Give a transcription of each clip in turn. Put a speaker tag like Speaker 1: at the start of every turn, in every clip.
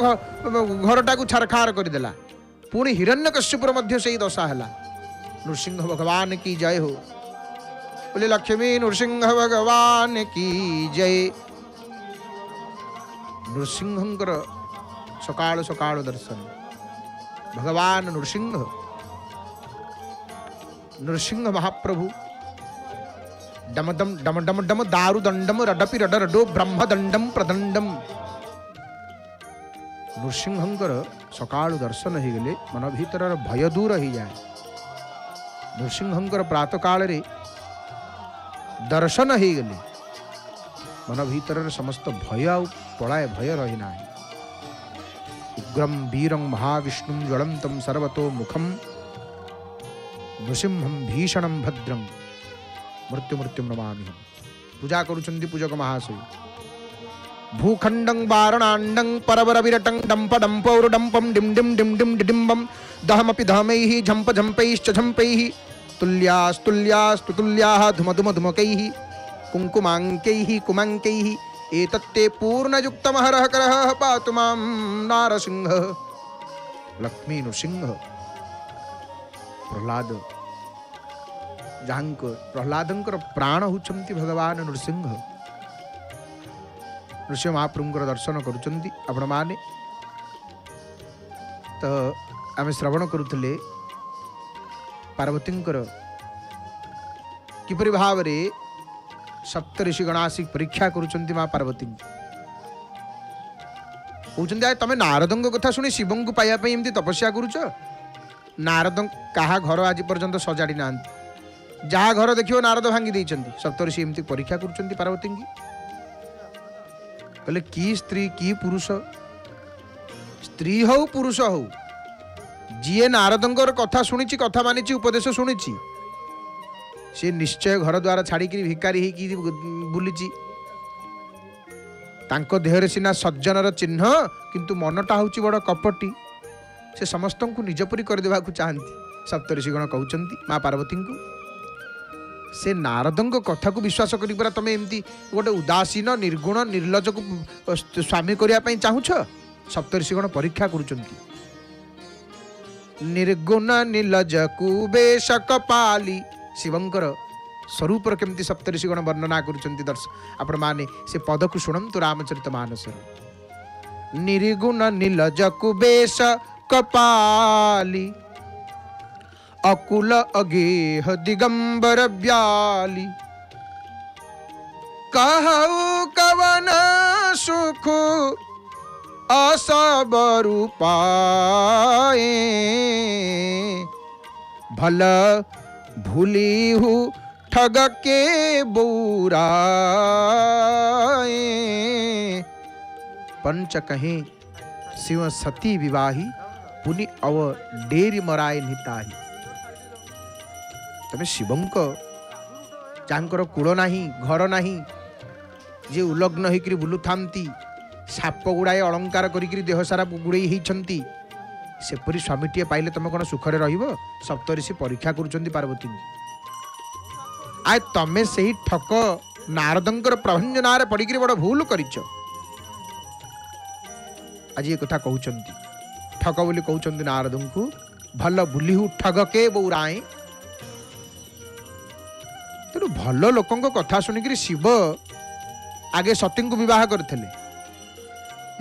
Speaker 1: घरटा को छारखार करदेला पुणी हिरण्यकश्यपुर मध्य से ही दशा है। नृसिंह भगवान की जय हो। बोले लक्ष्मी नृसिंह भगवान की जय। नृसिंहंकर सकाळ सकाळ दर्शन भगवान नृसिंह नृसिंह महाप्रभु डमडम डम डम डम दारु दंडम रडपि रड रडो ब्रह्मदंडम प्रदंडम। नृसिंहंकर सकाळु दर्शन हो गले मन भीतर भय दूर हो जाए। नृसिंहंकर प्रातः काल रे दर्शन हो गले मन भीतर समस्त भय आ पलाए भय रही ना। उग्रम वीरं महाविष्णुं ज्वलंतं सर्वतो मुखम नृसिंहं भीषणं भद्रं मृत्यु मृत्यु नमामि। पूजा करुचंदी पूजक महाशय। भूखंडं वारणांडं परवर विरटं डंप डंपौरुडंपं डिम डिम डिम डिम डिडिम्बं दहमपि दहमैः झंप झंपैश्च झंपैः तुल्यास्तुल्यास्तु तुल्याः धुम धुम धुमकैः कुंकुमांकैः कुमांकैः एतत्ते पूर्णयुक्तमहरः करः पातु मां नारसिंह। लक्ष्मी नृसिंह प्रहलाद जहांक प्रहलादंकर प्राण होचंती भगवान नृसिंह। नृसिंह महाप्रभुंकर दर्शन करुचंती आपण माने। तो आमे श्रवण करुथले पार्वतींकर किपरि भाव रे सप्तऋषि गणासी परीक्षा करुचंती मां पार्वती। कहउचंती आ तमे नारदंग कथा सुनी शिवं को पाया पई एमती तपस्या करूछ। नारद कहा घर आज पर्यंत सजाड़ी ना जहाँ घर देखियो नारद भांगी देइचंती। सप्तऋषि एमती परीक्षा करुचंती पार्वती की। कहले की स्त्री की पुरुष स्त्री हो पुरुष हो जी नारदंकर कथा शुणी कथा मानी उपदेश शुणी सी निश्चय घर द्वार छाड़िक भिकारी बुली देहरे सिना सज्जनर चिन्ह किंतु मनटा हूँ बड़ कपटी से समस्त को निजपरी करदेवा चाहती। सप्तऋषिगण कहउचंती माँ पार्वती को से नारदंक कथा को विश्वास कर तमें एमती गोटे उदासीन निर्गुण निर्लज को स्वामी करने चाहूछ। सप्तऋषिगण परीक्षा करुचंती। निर्गुण निर्लज कुबेश कपाली शिवंकर स्वरूपर केमती सप्तऋषिगण वर्णना करुचंती। दर्शक आपण माने से पद को शुणंतु रामचरितमानस। निर्गुण निर्लज कुबेश कपाली अकुल अगेह दिगंबर व्याली कहु कवन सुख असबरु पाए भल भूली हूँ ठग के बौराए। पंच कहे शिव सती विवाही पुनि अव डेरी मराए निताही। तमे शिवंक जांकर कूल नाही घर नाही जे उलग्न होकर बुलू थांती साप गुड़ाए अलंकार करी देह सारा गुड़े होती सेपरी स्वामीटीए पाइले तुम कौन सुखरे रहिबो। सप्तऋषि परीक्षा करुचंती पार्वती। आए तमे सही ठक नारदंकर प्रभंजनार पड़िक बड़ भूल करिच। आज ये कथा कहउचंती ठक बोली कहउचंती नारदं को भल बुलीहु ठग के बौराए। तेणु भल लोकों कथा शुणिक शिव आगे सती को विवाह करते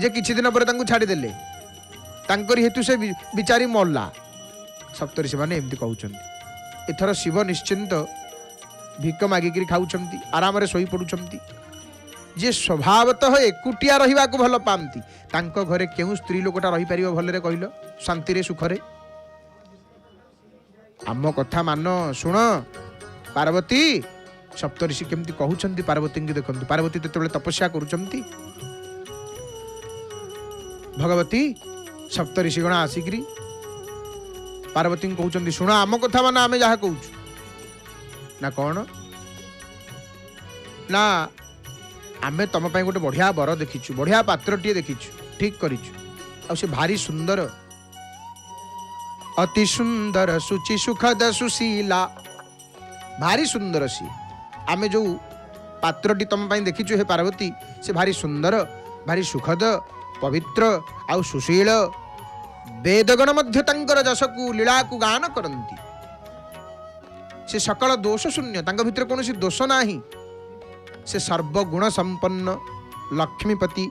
Speaker 1: जे किछि दिन पर छाड़देले तांकरी हेतु से बिचारी मरला। सप्तऋषि माने एमती कहउचंती एथर शिव निश्चिंत भिक मागिक खाऊंती आराम रे सोई पड़ुचंती। जे स्वभावतः एकुटिया रहिबा को भल पाती तांको घरे केउ स्त्री लोकटा रही परिबो भलरे कहिलो शांति रे सुख रे। आम कथा मान शुण पार्वती। सप्तऋषि केमती कहउचंती पार्वती की देखंतु। पार्वती तेतबेले तपस्या करुचंती भगवती सप्तऋषिगण आसिक पार्वती कहउचंती शुण आम कथा मान आमे जहा कहूछु ना कौन ना आमे तम पाई गोटे बढ़िया बर देखीचु बढ़िया पात्रटीए देखीचु ठीक करिचु आ से भारी सुंदर अति सुंदर सुचि सुखद सुशीला भारी सुंदर सी आमे जो पात्रटी तम पाई देखीचु हे पार्वती से भारी सुंदर भारी सुखद पवित्र आउ सुशील वेदगण मध्य तंकर जस को लीला को गान करती से सकल दोष शून्य तांका भितर कौन दोष नाही से सर्वगुण संपन्न लक्ष्मीपति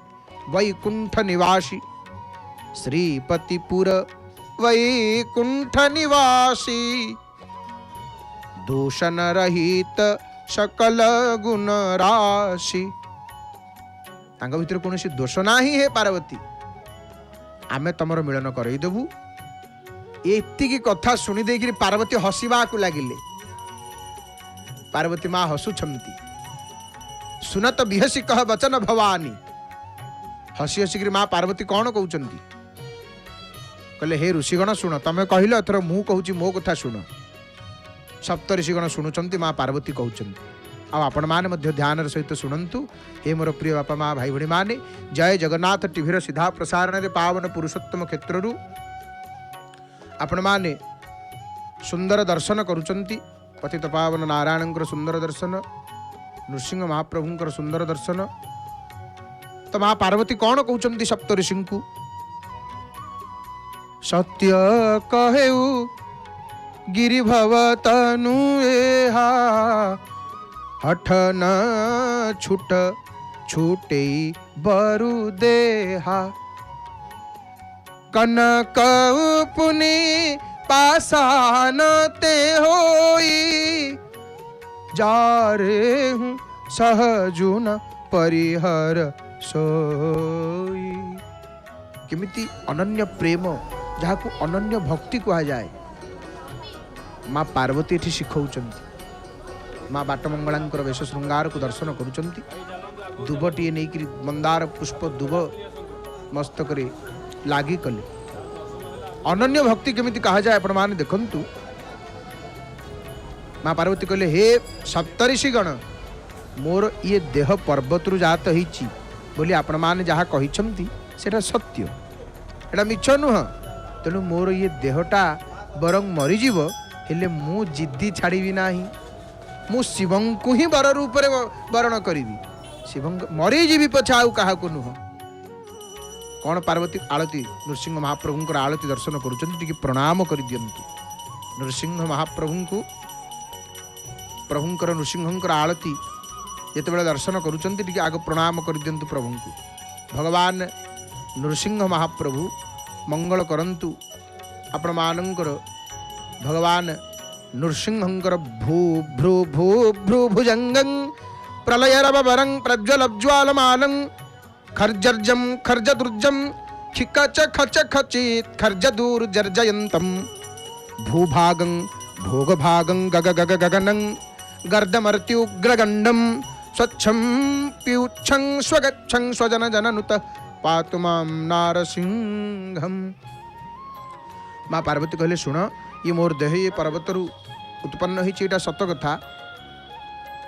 Speaker 1: वैकुंठ निवासी श्रीपतिपुर वैकुंठ निवासी दूषण रहित सकल गुण राशि तांका भितर कौन दोष नाही हे पार्वती आमे तमर मिलन करईदेबू एतिकी कथा शुणी देकरी पार्वती हसिबा को लागिले पार्वती माँ हसुछंती सुनत बिहसी कह वचन भवानी हसी हसिक माँ पार्वती कौन कहउचंती कहले हे ऋषिगण शुण तमे कहल एथर मु कहूची मो कथा शुण सप्त ऋषिगण शुणुचंती माँ पार्वती कहउचंती आ आपण माने मध्य ध्यान सहित शुणंतु हे मोर प्रिय बापा माँ भाई भणी माने जय जगन्नाथ टीवीर सीधा प्रसारण रे पावन पुरुषोत्तम क्षेत्रु आपण माने सुंदर दर्शन करुचंती पतित पावन नारायणंकर सुंदर दर्शन नृसिंह महाप्रभुंकर सुंदर दर्शन तो माँ पार्वती कौन कहउचंती सप्त ऋषि को सत्य कहेउ गिरिभव तनु एहा हठ न छूट छूटे बरु देहा कनक पुनि पाषाण ते होई जारे हूँ सहजुन परिहर सोई किमिति अनन्य प्रेम जहाँ को अनन्य भक्ति कहा जाए माँ पार्वती एठी शिखौचंती माँ बाटमंगलांकर वेश श्रृंगार को दर्शन करुचंती दुबटीए नहीं मंदार पुष्प दुब मस्तक लागी कले अनन्य भक्ति केमिति कहा जाए आपण माने देखंतु माँ पार्वती कहले हे सप्तऋषिगण मोर ये देह पर्वतरु जात होईची बोली आपण माने जहाँ कहिछंती सेटा सत्य एटा मिछ नुह तेणु मोर ये देहटा बरं मरीजीव हेले मु जिद्दी छाड़ीबी नाही मु शिवं को ही वर रूप वरण करी शिव मरीजीवी पछे आउ क्या नुह कौन पार्वती आलती नृसिंह महाप्रभु आलती दर्शन करुँच प्रणाम कर दियंतु नृसिंह महाप्रभु को प्रभुंकर नृसिंहंकर आलती जिते दर्शन करुँच आग प्रणाम कर दियंतु प्रभु को भगवान नृसिंह महाप्रभु मंगल करंतु आपण मानकर भगवान नृसिंहंकर भू भ्रू भू भ्रू भुजंगं प्रलयरवरं प्रज्वलज्वालमालं खर्जर्जं खर्जदुर्जं खिकच खच खचित खर्जदूर्जर्जयन्तं भूभागं भोगभागं गग गग गगनं गर्दमर्त्युग्रगण्डं स्वच्छं पीयूच्छं स्वगच्छं स्वजन जननुत पातु मां नारसिंहम् माँ पार्वती कहले शुण ये मोर देह ये पर्वतरु उत्पन्न होता सत कथा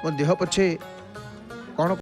Speaker 1: मो देह पछे